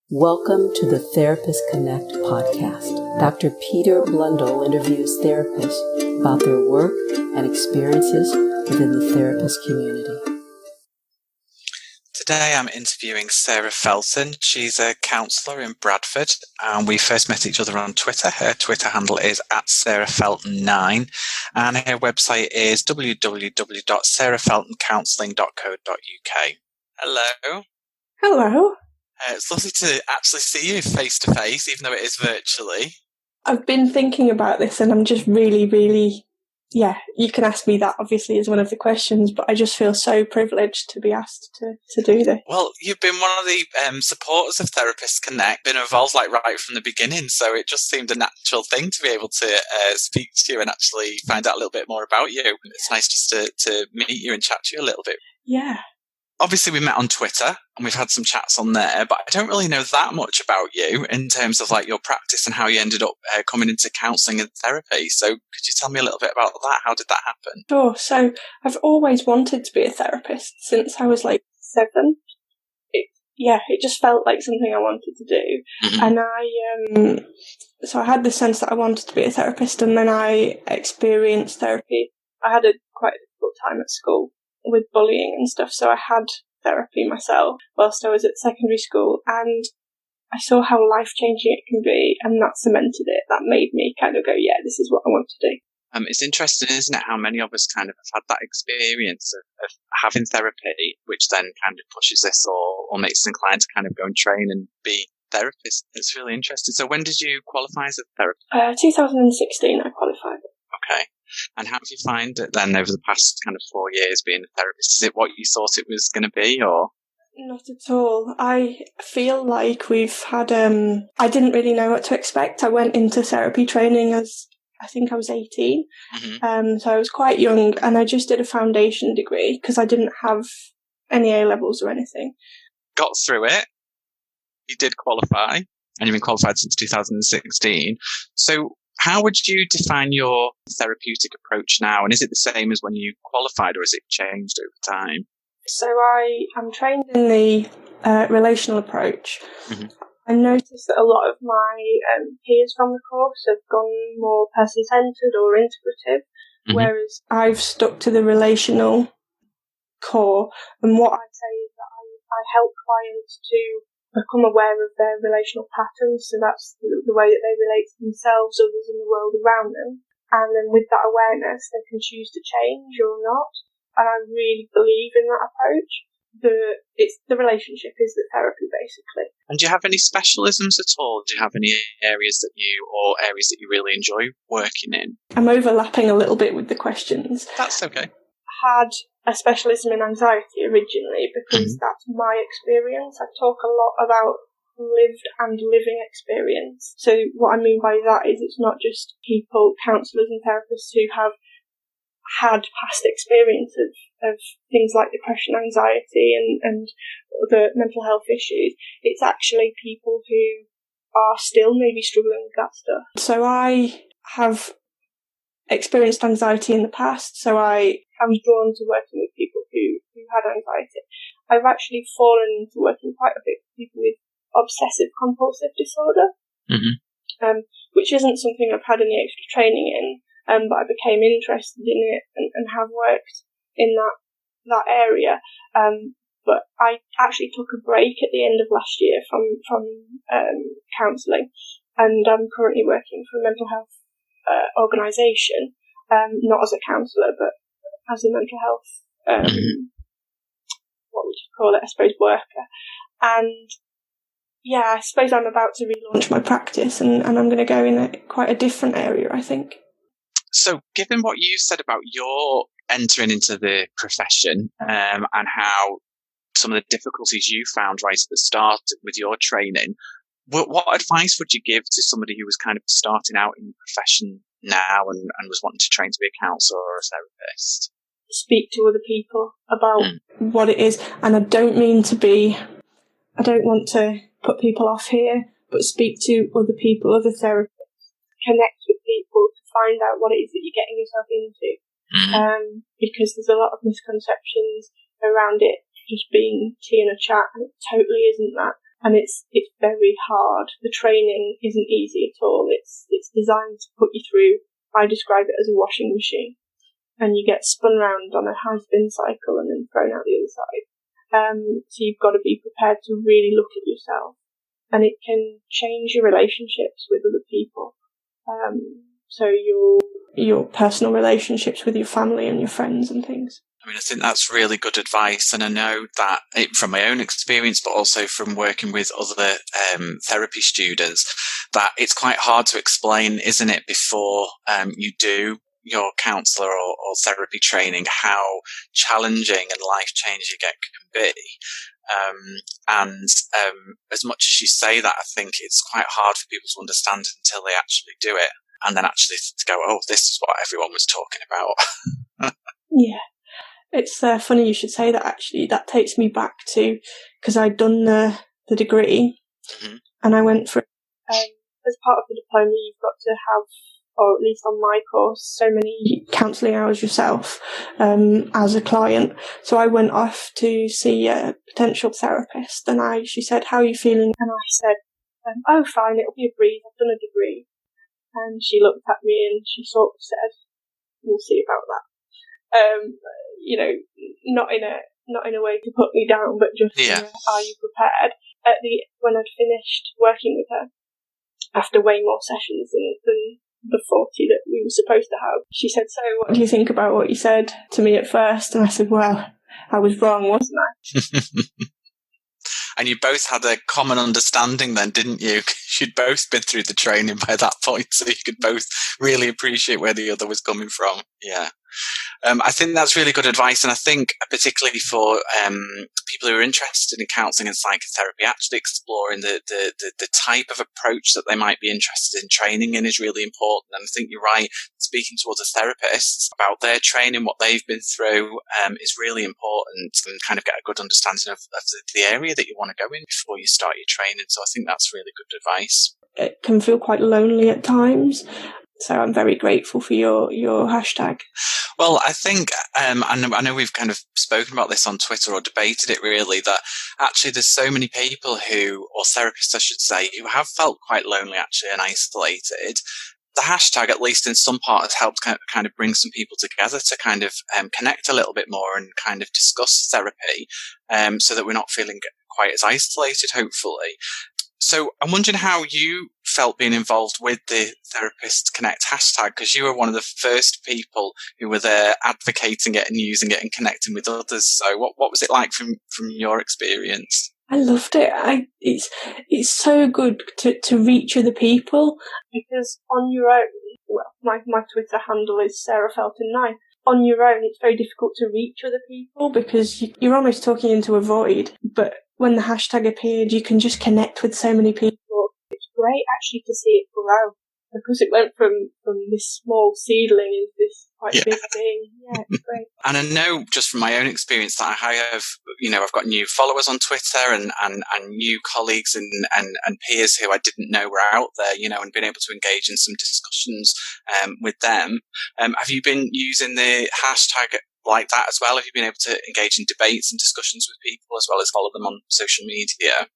Welcome to the Therapist Connect podcast. Dr. Peter Blundell interviews therapists about their work and experiences within the therapist community. Today I'm interviewing Sarah Felton. She's a counsellor in Bradford, and we first met each other on Twitter. Her Twitter handle is @SarahFelton9, and her website is www.sarahfeltoncounselling.co.uk. Hello. Hello. It's lovely to actually see you face to face, even though it is virtually. I've been thinking about this and I'm just really, you can ask me that obviously as one of the questions, but I just feel so privileged to be asked to do this. Well, you've been one of the supporters of Therapists Connect, been involved right from the beginning, so it just seemed a natural thing to be able to speak to you and actually find out a little bit more about you. It's nice just to meet you and chat to you a little bit. Yeah. Obviously, we met on Twitter and we've had some chats on there, but I don't really know that much about you in terms of like your practice and how you ended up coming into counselling and therapy. So could you tell me a little bit about that? How did that happen? Sure. So I've always wanted to be a therapist since I was like 7. It just felt like something I wanted to do. Mm-hmm. And so I had the sense that I wanted to be a therapist, and then I experienced therapy. I had quite a difficult time at school with bullying and stuff, so I had therapy myself whilst I was at secondary school, and I saw how life-changing it can be, and that cemented it. That made me kind of go, yeah, this is what I want to do. It's interesting, isn't it, how many of us kind of have had that experience of having therapy, which then kind of pushes us or makes us inclined to kind of go and train and be therapists. It's really interesting. So when did you qualify as a therapist? 2016 I qualified. Okay. And how have you find it then over the past kind of 4 years being a therapist? Is it what you thought it was going to be, or? Not at all. I feel like we've had, I didn't really know what to expect. I went into therapy training as, I think I was 18. Mm-hmm. So I was quite young, and I just did a foundation degree because I didn't have any A-levels or anything. Got through it. You did qualify, and you've been qualified since 2016. So how would you define your therapeutic approach now? And is it the same as when you qualified, or has it changed over time? So I'm trained in the relational approach. Mm-hmm. I noticed that a lot of my peers from the course have gone more person-centred or integrative, mm-hmm. whereas I've stuck to the relational core. And what I say is that I help clients to become aware of their relational patterns, so that's the way that they relate to themselves, others, and the world around them. And then with that awareness, they can choose to change or not. And I really believe in that approach. The relationship is the therapy, basically. And do you have any specialisms at all? Do you have any areas that you really enjoy working in? I'm overlapping a little bit with the questions. That's okay. Had a specialism in anxiety originally because mm-hmm. that's my experience. I talk a lot about lived and living experience. So what I mean by that is it's not just people, counsellors and therapists who have had past experience of things like depression, anxiety and other mental health issues. It's actually people who are still maybe struggling with that stuff. So I have experienced anxiety in the past, so I was drawn to working with people who had anxiety. I've actually fallen into working quite a bit with people with obsessive compulsive disorder, mm-hmm. Which isn't something I've had any extra training in, but I became interested in it and have worked in that area. But I actually took a break at the end of last year from counselling, and I'm currently working for a mental health organisation, not as a counsellor, but as a mental health, what would you call it, I suppose, worker. And yeah, I suppose I'm about to relaunch my practice, and I'm going to go in quite a different area, I think. So given what you said about your entering into the profession and how some of the difficulties you found right at the start with your training, what advice would you give to somebody who was kind of starting out in the profession now and was wanting to train to be a counsellor or a therapist? Speak to other people about what it is. And I don't want to put people off here, but speak to other people, other therapists, connect with people to find out what it is that you're getting yourself into. Because there's a lot of misconceptions around it just being tea and a chat, and it totally isn't that. and it's very hard. The training isn't easy at all. It's designed to put you through, I describe it as a washing machine, and you get spun round on a high spin cycle and then thrown out the other side. So you've got to be prepared to really look at yourself, and it can change your relationships with other people. So your personal relationships with your family and your friends and things. I mean, I think that's really good advice, and I know that from my own experience, but also from working with other therapy students, that it's quite hard to explain, isn't it, before you do your counsellor or therapy training, how challenging and life-changing it can be. And as much as you say that, I think it's quite hard for people to understand until they actually do it, and then actually to go, oh, this is what everyone was talking about. Yeah. It's funny you should say that, actually. That takes me back to, because I'd done the degree, mm-hmm. and I went for, as part of the diploma, you've got to have, or at least on my course, so many counselling hours yourself as a client. So I went off to see a potential therapist, and she said, how are you feeling? And I said, oh, fine, it'll be a breeze, I've done a degree. And she looked at me and she sort of said, we'll see about that. Not in a way to put me down, but just, are you prepared? When I'd finished working with her, after way more sessions than the 40 that we were supposed to have, she said, so what do you think about what you said to me at first? And I said, well, I was wrong, wasn't I? And you both had a common understanding then, didn't you? You'd both been through the training by that point, so you could both really appreciate where the other was coming from. Yeah. I think that's really good advice, and I think particularly for people who are interested in counselling and psychotherapy, actually exploring the type of approach that they might be interested in training in is really important. And I think you're right, speaking to other therapists about their training, what they've been through, is really important, and kind of get a good understanding of the area that you want to go in before you start your training. So I think that's really good advice. It can feel quite lonely at times. So I'm very grateful for your hashtag. Well, I think, I know we've kind of spoken about this on Twitter or debated it really, that actually there's so many people or therapists I should say, who have felt quite lonely actually and isolated. The hashtag, at least in some part, has helped kind of bring some people together to kind of connect a little bit more and kind of discuss therapy, so that we're not feeling quite as isolated, hopefully. So I'm wondering how you felt being involved with the Therapist Connect hashtag, because you were one of the first people who were there advocating it and using it and connecting with others. So what was it like from your experience? I loved it. It's so good to reach other people, because on your own, well, my Twitter handle is Sarah Felton 9. On your own, it's very difficult to reach other people because you're almost talking into a void. But when the hashtag appeared, you can just connect with so many people. It's great actually to see it grow, because it went from this small seedling into this quite big thing. Yeah, it's great. And I know just from my own experience that I have, I've got new followers on Twitter and new colleagues and peers who I didn't know were out there, and been able to engage in some discussions with them. Have you been using the hashtag like that as well? Have you been able to engage in debates and discussions with people as well as follow them on social media?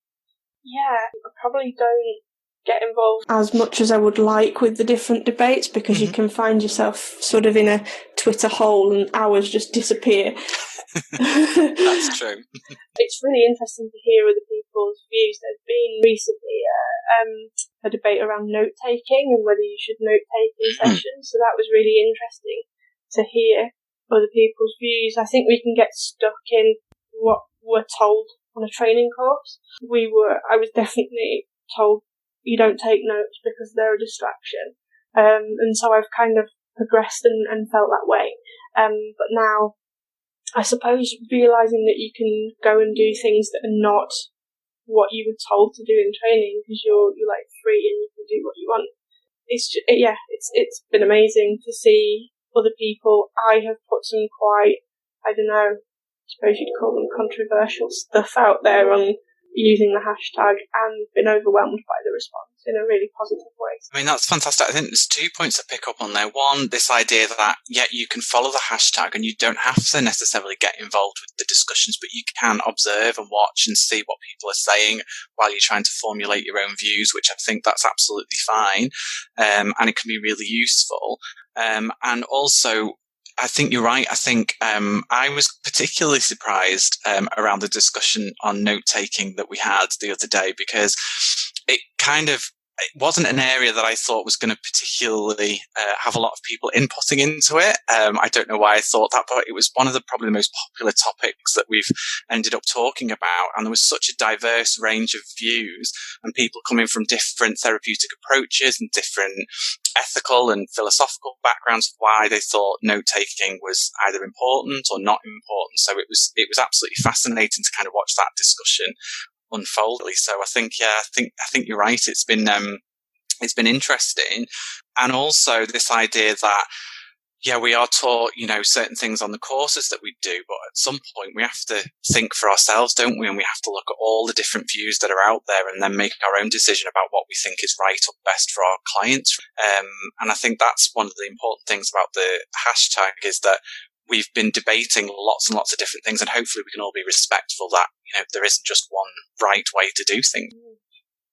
Yeah, I probably don't get involved as much as I would like with the different debates, because you can find yourself sort of in a Twitter hole and hours just disappear. That's true. It's really interesting to hear other people's views. There's been recently a debate around note-taking and whether you should note-take in sessions, so that was really interesting to hear other people's views. I think we can get stuck in what we're told on a training course. I was definitely told you don't take notes because they're a distraction. And so I've kind of progressed and felt that way. But now, I suppose realising that you can go and do things that are not what you were told to do in training, because you're like free and you can do what you want. It's been amazing to see other people. I have put some quite, I don't know, I suppose you'd call them controversial stuff out there on using the hashtag, and been overwhelmed by the response. in a really positive way. I mean, that's fantastic. I think there's 2 points to pick up on there. One, this idea that, you can follow the hashtag and you don't have to necessarily get involved with the discussions, but you can observe and watch and see what people are saying while you're trying to formulate your own views, which I think that's absolutely fine. And it can be really useful. And also, I think you're right. I think I was particularly surprised around the discussion on note-taking that we had the other day, because it wasn't an area that I thought was going to particularly have a lot of people inputting into it. I don't know why I thought that, but it was one of probably the most popular topics that we've ended up talking about. And there was such a diverse range of views and people coming from different therapeutic approaches and different ethical and philosophical backgrounds of why they thought note-taking was either important or not important. So it was absolutely fascinating to kind of watch that discussion unfold. So I think you're right. It's been interesting. And also this idea that, we are taught, certain things on the courses that we do, but at some point we have to think for ourselves, don't we? And we have to look at all the different views that are out there and then make our own decision about what we think is right or best for our clients. And I think that's one of the important things about the hashtag, is that we've been debating lots and lots of different things, and hopefully we can all be respectful that, there isn't just one right way to do things.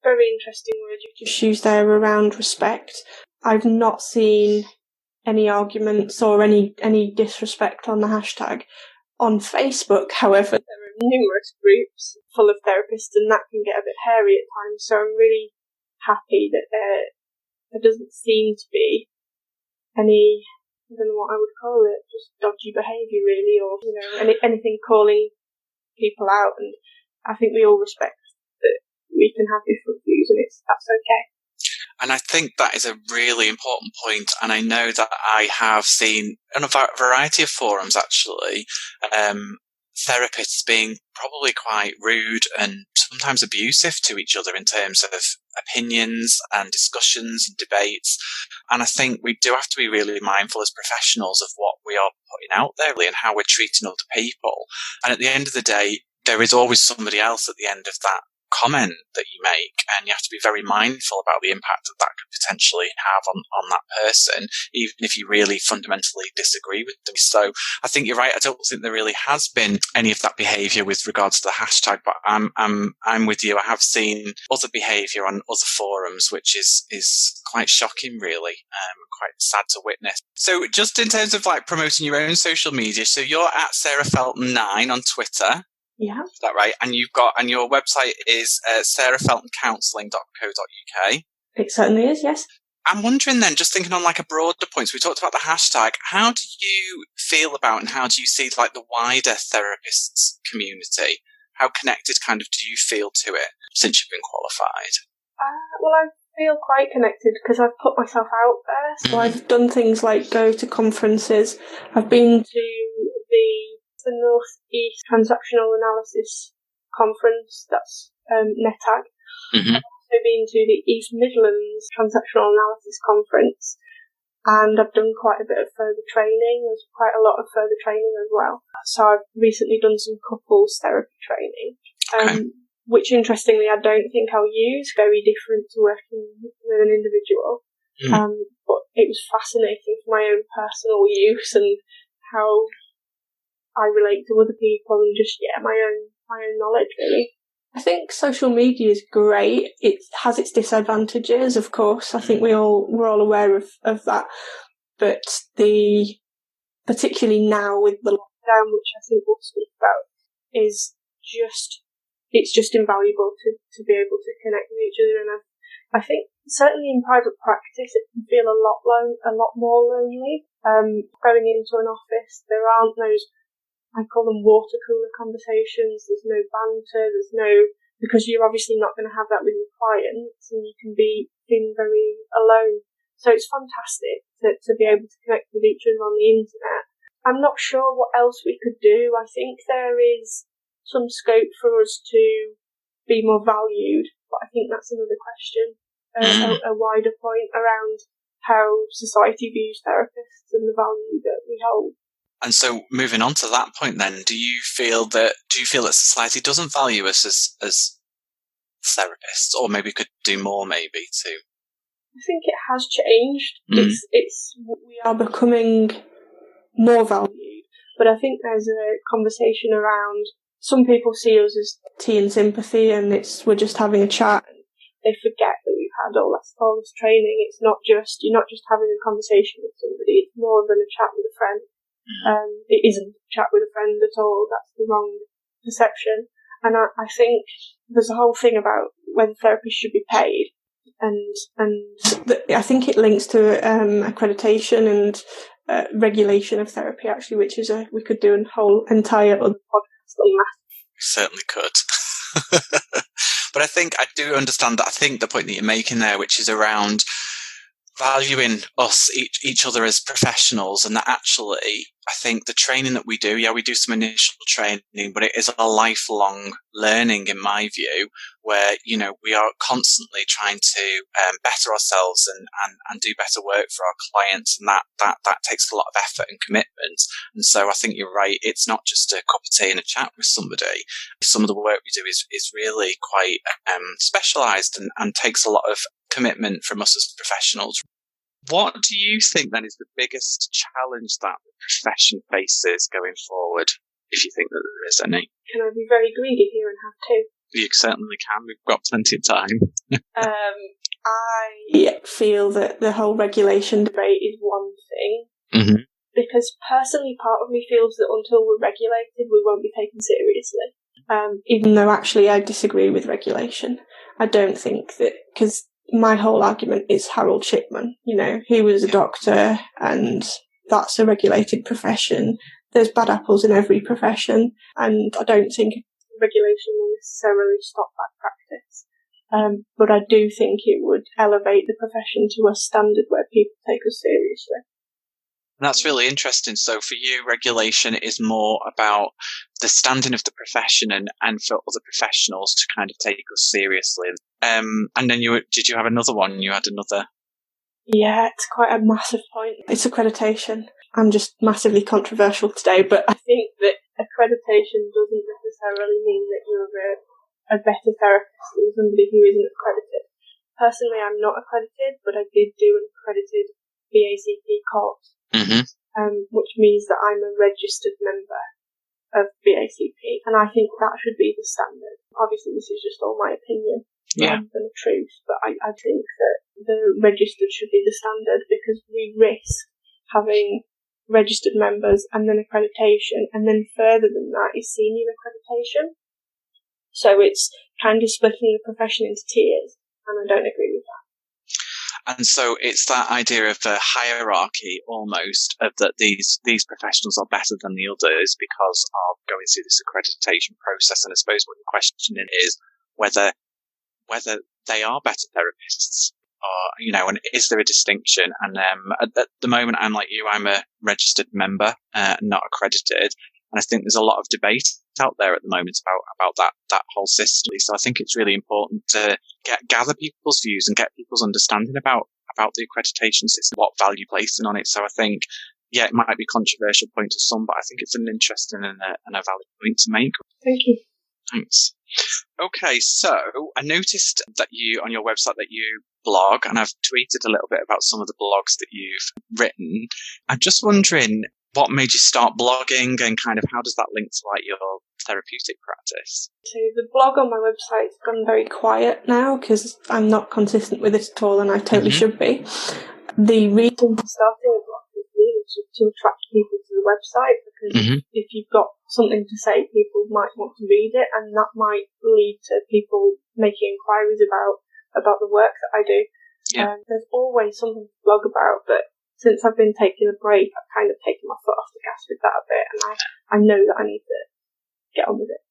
Very interesting word you just used there around respect. I've not seen any arguments or any disrespect on the hashtag on Facebook. However, there are numerous groups full of therapists, and that can get a bit hairy at times. So I'm really happy that there doesn't seem to be any, I don't know what I would call it, just dodgy behaviour really, or anything calling people out. And I think we all respect that we can have different views, and that's okay. And I think that is a really important point. And I know that I have seen on a variety of forums, actually, therapists being probably quite rude and sometimes abusive to each other in terms of opinions and discussions and debates. And I think we do have to be really mindful as professionals of what we are putting out there and how we're treating other people. And at the end of the day, there is always somebody else at the end of that comment that you make, and you have to be very mindful about the impact that could potentially have on that person, even if you really fundamentally disagree with them. So I think you're right. I don't think there really has been any of that behaviour with regards to the hashtag, but I'm with you. I have seen other behaviour on other forums, which is quite shocking, really, quite sad to witness. So just in terms of promoting your own social media, so you're at Sarah Felton 9 on Twitter. Yeah. Is that right? And your website is sarahfeltoncounselling.co.uk. It certainly is, yes. I'm wondering then, just thinking on a broader point, so we talked about the hashtag, how do you feel about and how do you see the wider therapists community? How connected do you feel to it since you've been qualified? Well, I feel quite connected because I've put myself out there. So I've done things like go to conferences. I've been to the North East Transactional Analysis Conference, that's NETAG. Mm-hmm. I've also been to the East Midlands Transactional Analysis Conference, and I've done quite a bit of further training. There's quite a lot of further training as well. So I've recently done some couples therapy training, which interestingly I don't think I'll use, very different to working with an individual. But it was fascinating for my own personal use and how I relate to other people and just my own knowledge really. I think social media is great. It has its disadvantages, of course. I think we're all aware of that. But particularly now with the lockdown, which I think we'll speak about, it's just invaluable to be able to connect with each other. And I think certainly in private practice it can feel a lot more lonely. Going into an office, there aren't those, I call them water cooler conversations. There's no banter. Because you're obviously not going to have that with your clients, and you can be feeling very alone. So it's fantastic to be able to connect with each other on the internet. I'm not sure what else we could do. I think there is some scope for us to be more valued, but I think that's another question, a wider point around how society views therapists and the value that we hold. And so moving on to that point then, do you feel that society doesn't value us as therapists, or maybe could do more maybe too? I think it has changed. We are becoming more valued, but I think there's a conversation around, some people see us as tea and sympathy, and we're just having a chat, and they forget that we've had all this training. You're not just having a conversation with somebody, it's more than a chat with a friend. It isn't a chat with a friend at all. That's the wrong perception. And I think there's a whole thing about whether therapists should be paid, and I think it links to accreditation and regulation of therapy, actually, which is we could do a whole entire other podcast on that. We certainly could. But I do understand that. I think the point that you're making there, which is around valuing us, each other as professionals, and that actually, I think the training that we do, we do some initial training, but it is a lifelong learning, in my view, where, we are constantly trying to better ourselves and do better work for our clients, and that takes a lot of effort and commitment. And so I think you're right, it's not just a cup of tea and a chat with somebody. Some of the work we do is really quite specialised and takes a lot of commitment from us as professionals. What do you think then is the biggest challenge that the profession faces going forward, if you think that there is any? Can I be very greedy here and have two? You certainly can. We've got plenty of time. I feel that the whole regulation debate is one thing, because personally part of me feels that until we're regulated, we won't be taken seriously. Even though actually I disagree with regulation. I don't think that, because my whole argument is Harold Shipman. He was a doctor, and that's a regulated profession. There's bad apples in every profession, and I don't think regulation will necessarily stop that practice. But I do think it would elevate the profession to a standard where people take us seriously. That's really interesting. So for you, regulation is more about the standing of the profession and for other professionals to kind of take us seriously. And then did you have another one? You had another? Yeah, it's quite a massive point. It's accreditation. I'm just massively controversial today, but I think that accreditation doesn't necessarily mean that you're a better therapist than somebody who isn't accredited. Personally, I'm not accredited, but I did do an accredited BACP course. Which means that I'm a registered member of BACP, and I think that should be the standard. Obviously, this is just all my opinion rather than the truth, but I think that the registered should be the standard, because we risk having registered members and then accreditation, and then further than that is senior accreditation. So it's kind of splitting the profession into tiers, and I don't agree with that. And so it's that idea of the hierarchy almost, of that these professionals are better than the others because of going through this accreditation process. And I suppose what the question is whether they are better therapists, or, and is there a distinction? And at the moment, I'm like you, I'm a registered member, not accredited. And I think there's a lot of debate out there at the moment about that whole system. So I think it's really important to gather people's views and get people's understanding about the accreditation system, what value placing on it. So I think, it might be a controversial point to some, but I think it's an interesting and a valid point to make. Thank you. Thanks. Okay, so I noticed that on your website that you blog, and I've tweeted a little bit about some of the blogs that you've written. I'm just wondering, what made you start blogging, and kind of how does that link to your therapeutic practice? So the blog on my website's gone very quiet now because I'm not consistent with it at all, and I totally should be. The reason for starting a blog is really to attract people to the website, because if you've got something to say, people might want to read it, and that might lead to people making inquiries about the work that I do. There's always something to blog about, but since I've been taking a break, I've kind of taken my foot off the gas with that a bit, and I know that I need to get on with it.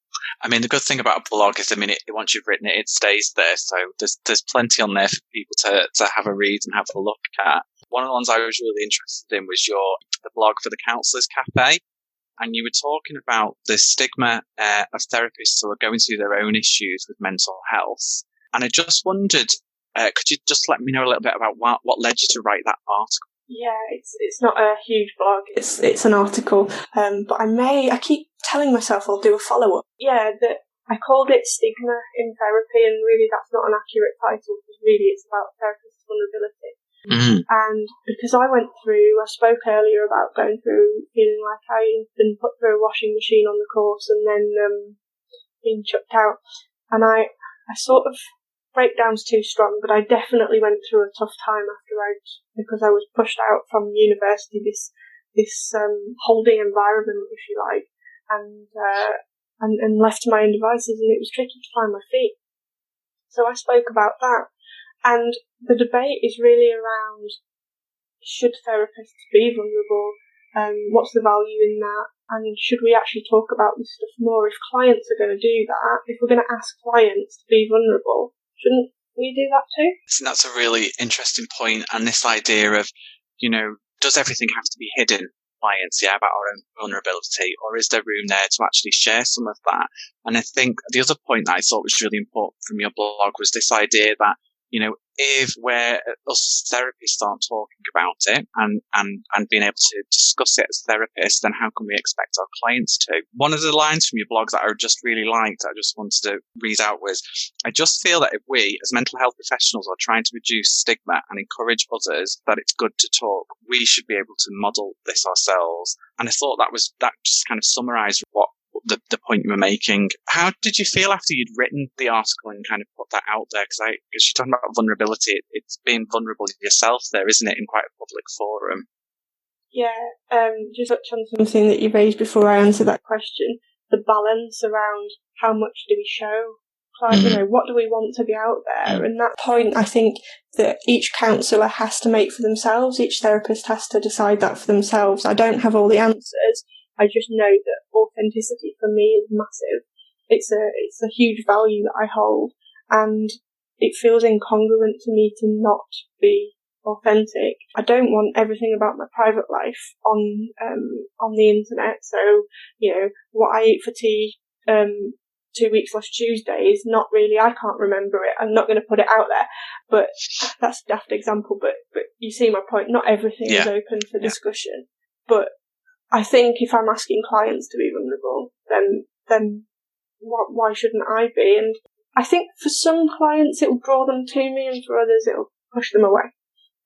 I mean, the good thing about a blog is, once you've written it, it stays there. So there's plenty on there for people to have a read and have a look at. One of the ones I was really interested in was the blog for the Counsellors Cafe. And you were talking about the stigma of therapists who are going through their own issues with mental health. And I just wondered, could you just let me know a little bit about what led you to write that article? Yeah, it's not a huge blog. It's an article, but I keep telling myself I'll do a follow-up. Yeah, that I called it stigma in therapy, and really that's not an accurate title, because really it's about therapist vulnerability. Mm-hmm. And because I spoke earlier about going through feeling like I'd been put through a washing machine on the course and then being chucked out. And I sort of, breakdown's too strong, but I definitely went through a tough time because I was pushed out from university, this holding environment, if you like, and left to my own devices, and it was tricky to find my feet. So I spoke about that, and the debate is really around, should therapists be vulnerable? What's the value in that? And should we actually talk about this stuff more? If clients are going to do that, if we're going to ask clients to be vulnerable, shouldn't we do that too? That's a really interesting point. And this idea of, does everything have to be hidden? Clients, about our own vulnerability, or is there room there to actually share some of that? And I think the other point that I thought was really important from your blog was this idea that, if us as therapists aren't talking about it and being able to discuss it as therapists, then how can we expect our clients to? One of the lines from your blog that I just really liked, I just wanted to read out, was, I just feel that if we, as mental health professionals, are trying to reduce stigma and encourage others that it's good to talk, we should be able to model this ourselves. And I thought that just kind of summarised what the point you were making. How did you feel after you'd written the article and kind of put that out there? Because you're talking about vulnerability. It's being vulnerable yourself there, isn't it, in quite a public forum? Yeah, just touch on something that you raised before I answer that question. The balance around how much do we show? What do we want to be out there? And that point, I think that each counsellor has to make for themselves. Each therapist has to decide that for themselves. I don't have all the answers. I just know that authenticity for me is massive. It's a huge value that I hold, and it feels incongruent to me to not be authentic. I don't want everything about my private life on the internet. So, what I eat for tea 2 weeks last Tuesday is not really, I can't remember it. I'm not going to put it out there. But that's a daft example, but you see my point. Not everything is open for discussion. But I think if I'm asking clients to be vulnerable, then why shouldn't I be? And I think for some clients it will draw them to me, and for others it will push them away.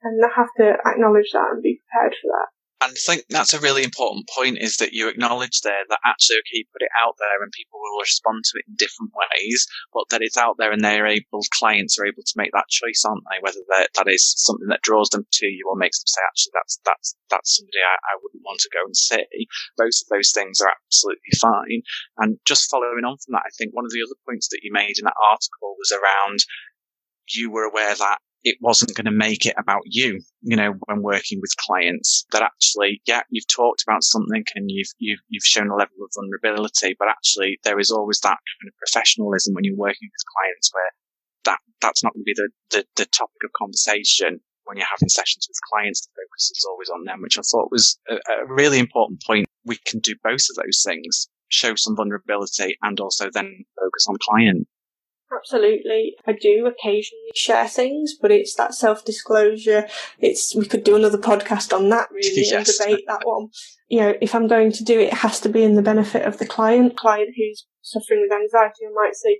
And I have to acknowledge that and be prepared for that. And I think that's a really important point, is that you acknowledge there that actually, okay, you put it out there and people will respond to it in different ways, but that it's out there and clients are able to make that choice, aren't they? Whether that is something that draws them to you or makes them say, actually, that's somebody I wouldn't want to go and see. Both of those things are absolutely fine. And just following on from that, I think one of the other points that you made in that article was around, you were aware that it wasn't going to make it about you, when working with clients, that actually, you've talked about something and you've shown a level of vulnerability, but actually there is always that kind of professionalism when you're working with clients where that's not going to be the topic of conversation when you're having sessions with clients. The focus is always on them, which I thought was a really important point. We can do both of those things, show some vulnerability and also then focus on client. Absolutely. I do occasionally share things, but it's that self-disclosure. We could do another podcast on that, really, and debate that one. If I'm going to do it, it has to be in the benefit of the client who's suffering with anxiety. I might say,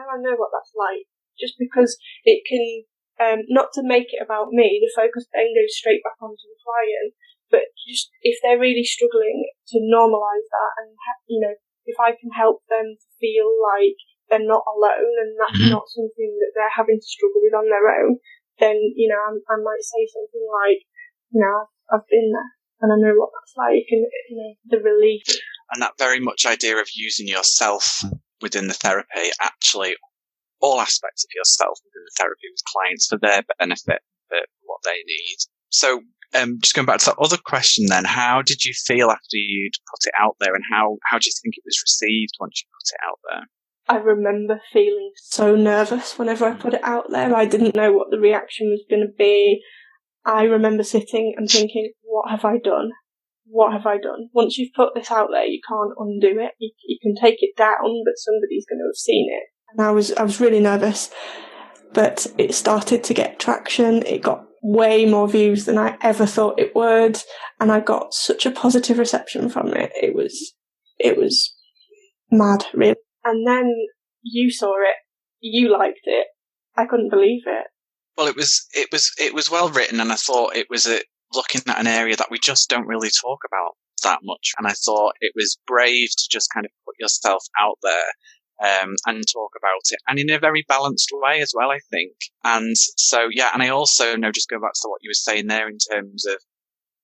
I know what that's like. Just because it can, not to make it about me, the focus then goes straight back onto the client. But just if they're really struggling, to normalise that, and, if I can help them to feel like they're not alone and that's not something that they're having to struggle with on their own, then, I might say something like, I've been there and I know what that's like, and, the relief. And that very much idea of using yourself within the therapy, actually all aspects of yourself within the therapy with clients for their benefit, for what they need. So, just going back to that other question then, how did you feel after you'd put it out there, and how do you think it was received once you put it out there? I remember feeling so nervous whenever I put it out there. I didn't know what the reaction was going to be. I remember sitting and thinking, what have I done? What have I done? Once you've put this out there, you can't undo it. You can take it down, but somebody's going to have seen it. And I was really nervous, but it started to get traction. It got way more views than I ever thought it would, and I got such a positive reception from it. It was mad, really. And then you saw it, you liked it. I couldn't believe it. Well, it was well written, and I thought it was looking at an area that we just don't really talk about that much. And I thought it was brave to just kind of put yourself out there and talk about it, and in a very balanced way as well, I think. And so, yeah, and I also know, just go back to what you were saying there in terms of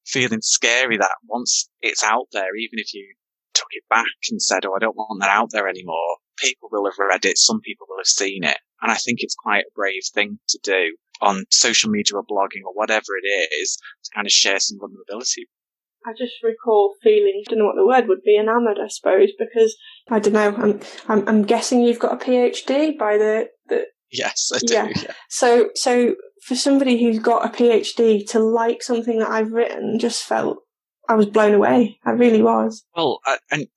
feeling scary that once it's out there, even if you took it back and said, oh, I don't want that out there anymore, people will have read it, some people will have seen it. And I think it's quite a brave thing to do on social media or blogging or whatever it is, to kind of share some vulnerability. I just recall feeling, I don't know what the word would be, enamoured, I suppose, because, I don't know, I'm guessing you've got a PhD by the Yes, I do. Yeah. So for somebody who's got a PhD to like something that I've written, just felt I was blown away. I really was. Well, and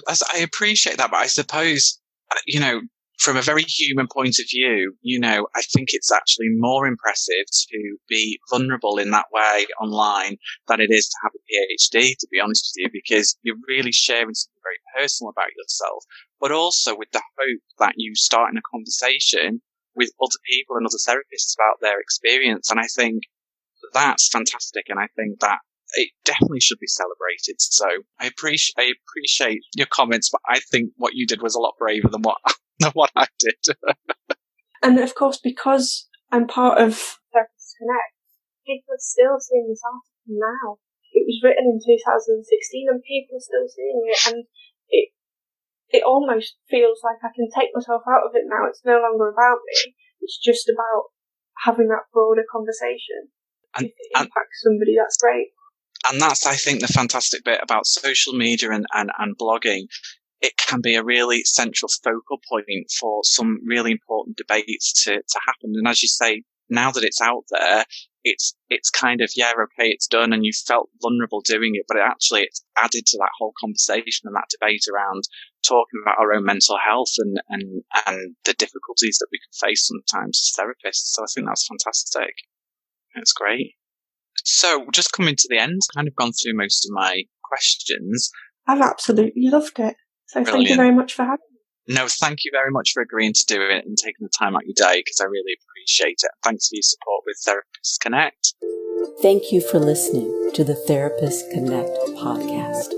as I appreciate that, but I suppose, you know, from a very human point of view, you know, I think it's actually more impressive to be vulnerable in that way online than it is to have a PhD, to be honest with you, because you're really sharing something very personal about yourself, but also with the hope that you start in a conversation with other people and other therapists about their experience. And I think that's fantastic. And I think that it definitely should be celebrated. So I appreciate your comments, but I think what you did was a lot braver than what I did. And of course, because I'm part of Therapists Connect, people are still seeing this article now. It was written in 2016 and people are still seeing it, and it almost feels like I can take myself out of it now. It's no longer about me. It's just about having that broader conversation. If it impacts somebody, that's great. And that's, I think, the fantastic bit about social media and blogging. It can be a really central focal point for some really important debates to happen. And as you say, now that it's out there, it's kind of, yeah, okay, it's done, and you felt vulnerable doing it, but it's added to that whole conversation and that debate around talking about our own mental health and the difficulties that we can face sometimes as therapists. So I think that's fantastic. That's great. So just coming to the end, kind of gone through most of my questions. I've absolutely loved it. So Brilliant. Thank you very much for having me. No, thank you very much for agreeing to do it and taking the time out of your day, because I really appreciate it. Thanks for your support with Therapists Connect. Thank you for listening to the Therapists Connect podcast.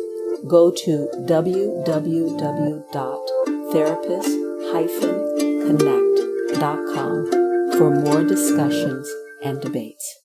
Go to www.therapist-connect.com for more discussions and debates.